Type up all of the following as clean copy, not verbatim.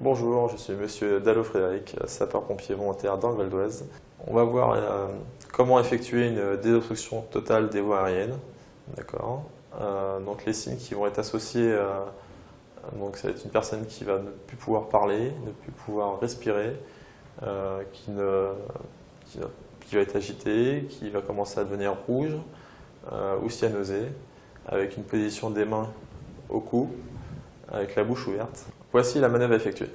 Bonjour, je suis monsieur Dallot-Frédéric, sapeur-pompier volontaire dans le Val d'Oise. On va voir comment effectuer une désobstruction totale des voies aériennes. D'accord. Donc les signes qui vont être associés, donc ça va être une personne qui va ne plus pouvoir parler, ne plus pouvoir respirer, qui va être agitée, qui va commencer à devenir rouge ou cyanosée, avec une position des mains au cou, avec la bouche ouverte. Voici la manœuvre à effectuer.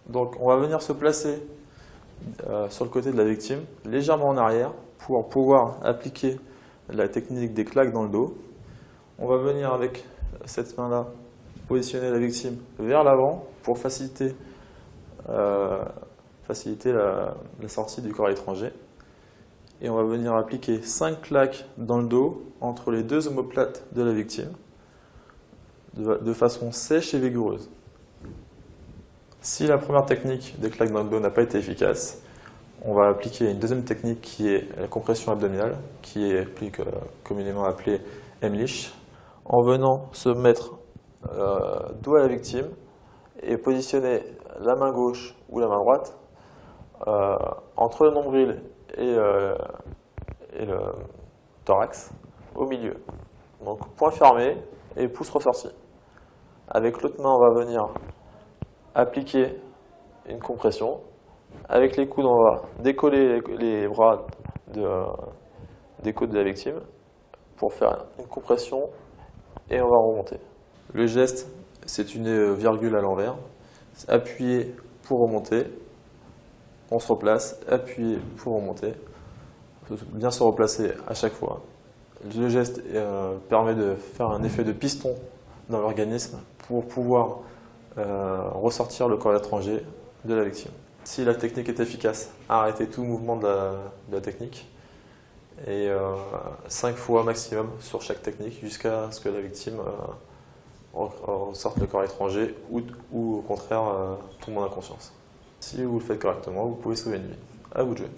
Donc on va venir se placer sur le côté de la victime, légèrement en arrière, pour pouvoir appliquer la technique des claques dans le dos. On va venir avec cette main-là positionner la victime vers l'avant pour faciliter la sortie du corps étranger. Et on va venir appliquer 5 claques dans le dos entre les deux omoplates de la victime de façon sèche et vigoureuse. Si la première technique des claques dans le dos n'a pas été efficace, on va appliquer une deuxième technique qui est la compression abdominale, qui est plus communément appelée Heimlich, en venant se mettre dos à la victime et positionner la main gauche ou la main droite entre le nombril et le thorax, au milieu. Donc poing fermé et pouce ressorti. Avec l'autre main, on va venir appliquer une compression. Avec les coudes, on va décoller les bras des côtes de la victime pour faire une compression et on va remonter. Le geste, c'est une virgule à l'envers. Appuyer pour remonter. On se replace, appuyer pour remonter. Il faut bien se replacer à chaque fois. Le geste permet de faire un effet de piston dans l'organisme pour pouvoir ressortir le corps étranger de la victime. Si la technique est efficace, arrêtez tout mouvement de la technique et 5 fois maximum sur chaque technique jusqu'à ce que la victime ressorte le corps étranger ou au contraire tombe en inconscience. Si vous le faites correctement, vous pouvez sauver une vie. À vous de jouer.